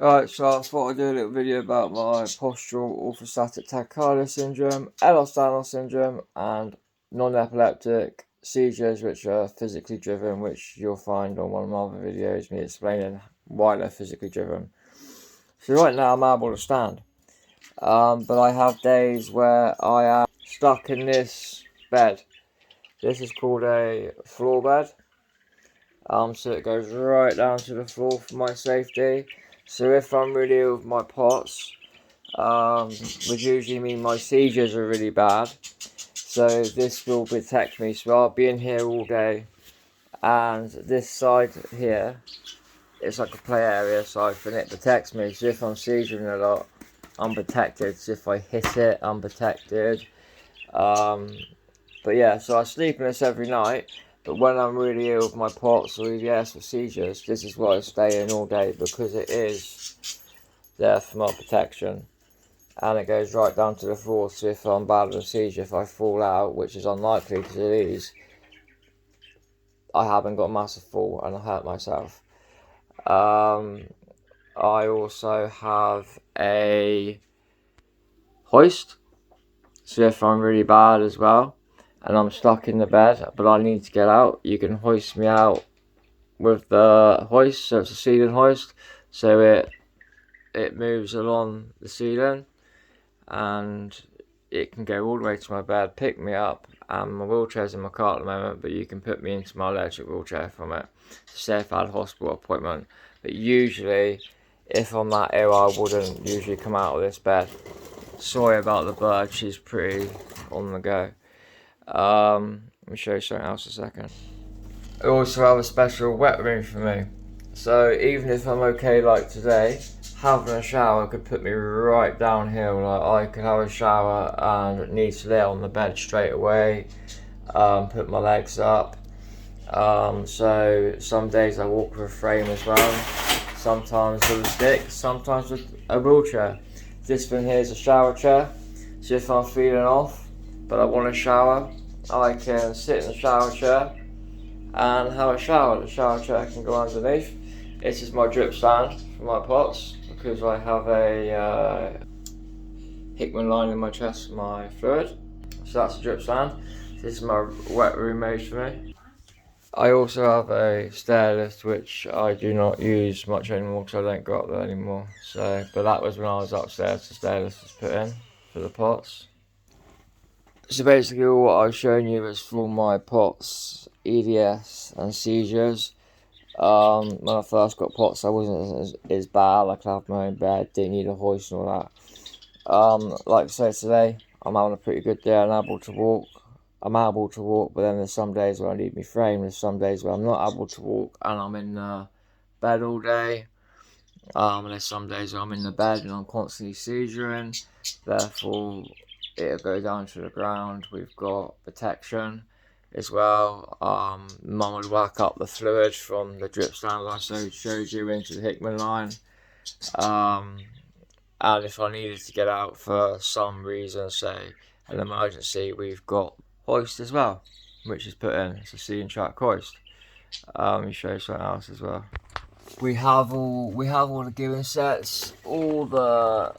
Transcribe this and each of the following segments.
Alright, so I thought I'd do a little video about my postural orthostatic tachycardia syndrome, Ehlers-Danlos syndrome, and non-epileptic seizures, which are physically driven, which you'll find on one of my other videos, me explaining why they're physically driven. So right now I'm able to stand, but I have days where I am stuck in this bed. This is called a floor bed. So it goes right down to the floor for my safety. So if I'm really ill with my POTS, which usually mean my seizures are really bad, so this will protect me. So I'll be in here all day, and this side here, it's like a play area side, and it protects me. So if I'm seizuring a lot, I'm protected. So if I hit it, I'm protected. But yeah, so I sleep in this every night. But when I'm really ill with my POTS or EDS or seizures, this is what I stay in all day, because it is there for my protection. And it goes right down to the floor, so if I'm bad with a seizure, if I fall out, which is unlikely because of these, I haven't got a massive fall and I hurt myself. I also have a hoist, so if I'm really bad as well, and I'm stuck in the bed, but I need to get out, you can hoist me out with the hoist. So it's a ceiling hoist, so it moves along the ceiling, and it can go all the way to my bed, pick me up, and my wheelchair's in my car at the moment, but you can put me into my electric wheelchair from it. So say if I had a hospital appointment, but usually if I'm that ill, I wouldn't usually come out of this bed. Sorry about the bird, she's pretty on the go. Let me show you something else a second. I also have a special wet room for me. So even if I'm okay like today, having a shower could put me right downhill. Like I could have a shower and need to lay on the bed straight away, put my legs up. So some days I walk with a frame as well, sometimes with a stick, sometimes with a wheelchair. This thing here is a shower chair, so if I'm feeling off but I want a shower, I can sit in the shower chair and have a shower. The shower chair can go underneath. This is my drip stand for my POTS, because I have a Hickman line in my chest for my fluid. So that's a drip stand. This is my wet room made for me. I also have a stair lift, which I do not use much anymore because I don't go up there anymore. So, but that was when I was upstairs, the stair lift was put in for the POTS. So basically what I've shown you is for my POTS, EDS and seizures. When I first got POTS, I wasn't as bad. I could have my own bed, didn't need a hoist and all that. Like I say, today I'm having a pretty good day. I'm able to walk, but then there's some days where I need my frame. There's some days where I'm not able to walk and I'm in bed all day. And there's some days where I'm in the bed and I'm constantly seizuring. Therefore, it'll go down to the ground. We've got protection as well. Mum would whack up the fluid from the drip stand I showed you into the Hickman line. And if I needed to get out for some reason, say an emergency, we've got hoist as well, which is put in. It's a ceiling track hoist. Let me show you something else as well. We have all the gearing sets, all the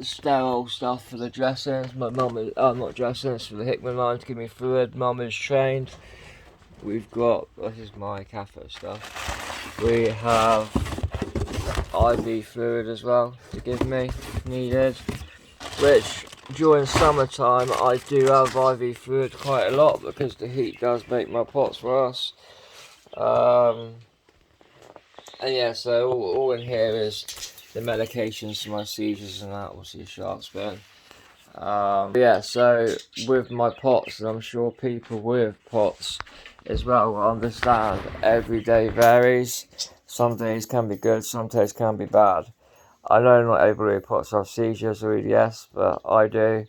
sterile stuff for the dressings. My mum is not dressings, for the Hickman line to give me fluid. Mum is trained. We've got, this is my catheter stuff. We have IV fluid as well to give me if needed, which during summertime I do have IV fluid quite a lot because the heat does make my POTS worse. And yeah, so all in here is the medications for my seizures and that. Obviously a sharp spoon. Yeah, so with my POTS, and I'm sure people with POTS as well understand, every day varies. Some days can be good, some days can be bad. I know not everybody with POTS have seizures or EDS, but I do,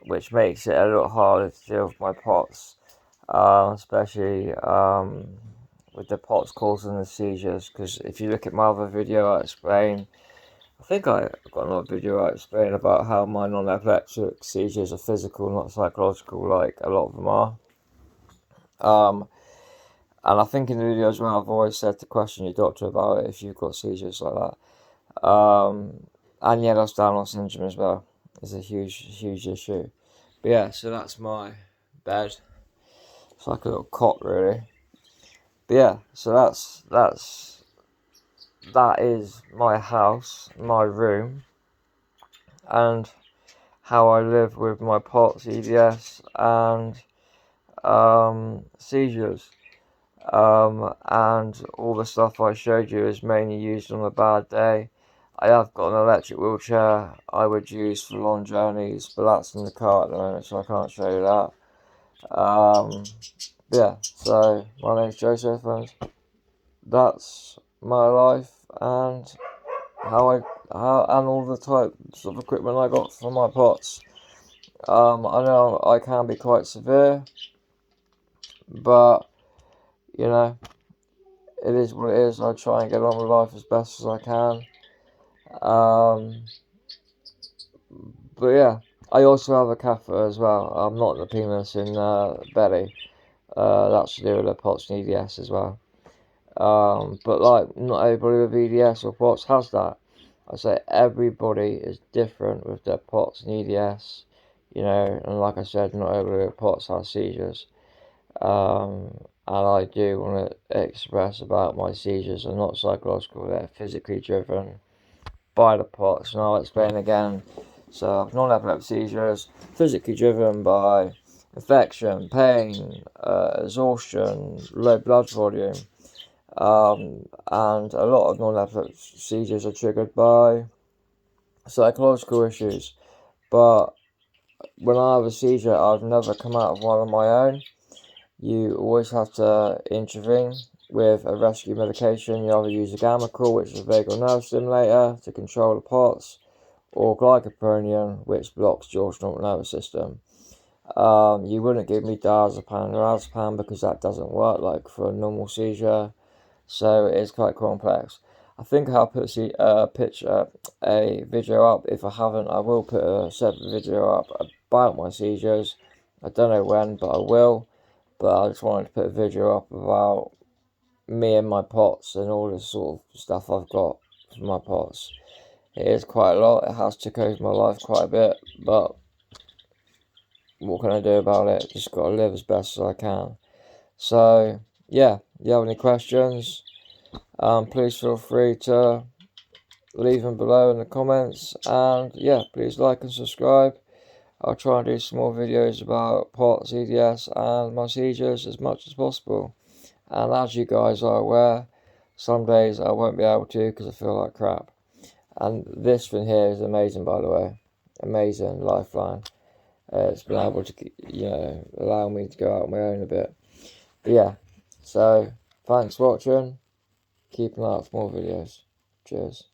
which makes it a little harder to deal with my POTS, especially with the POTS causing the seizures. Because if you look at my other video, I explain. I think I got another video I explain about how my non-epileptic seizures are physical, not psychological, like a lot of them are. And I think in the videos when I've always said to question your doctor about it if you've got seizures like that. And Ehlers-Danlos syndrome as well is a huge issue. But yeah, so that's my bed. It's like a little cot, really. But yeah, so that is my house, my room, and how I live with my POTS, EDS, and seizures. And all the stuff I showed you is mainly used on a bad day. I have got an electric wheelchair I would use for long journeys, but that's in the car at the moment, so I can't show you that. Yeah, so my name's Joseph, and that's my life, and how and all the types of equipment I got for my POTS. I know I can be quite severe, but you know, it is what it is. I try and get on with life as best as I can. But yeah, I also have a catheter as well. I'm not the penis in belly. That's to do with the POTS and EDS as well. But like, not everybody with EDS or POTS has that. I say everybody is different with their POTS and EDS. You know, and like I said, not everybody with POTS has seizures. And I do want to express about my seizures are not psychological, they're physically driven by the POTS, and I'll explain again. So, non-epileptic seizures, physically driven by infection, pain, exhaustion, low blood volume, and a lot of non-epileptic seizures are triggered by psychological issues. But when I have a seizure, I've never come out of one on my own. You always have to intervene with a rescue medication. You either use a gammacore, which is a vagal nerve stimulator to control the POTS, or glycopyrronium, which blocks the autonomic nervous system. You wouldn't give me diazepam or azepam because that doesn't work like for a normal seizure, so it is quite complex. I think I'll put a video up. If I haven't, I will put a separate video up about my seizures. I don't know when, but I will. But I just wanted to put a video up about me and my POTS and all the sort of stuff I've got for my POTS. It is quite a lot. It has took over my life quite a bit, but what can I do about it? Just got to live as best as I can. So yeah, if you have any questions, please feel free to leave them below in the comments, and yeah, please like and subscribe. I'll try and do some more videos about POTS, EDS, and my seizures as much as possible. And as you guys are aware, some days I won't be able to because I feel like crap. And this thing here is amazing, by the way. Amazing lifeline. It's been able to, allow me to go out on my own a bit. But yeah, so thanks for watching. Keep an eye out for more videos. Cheers.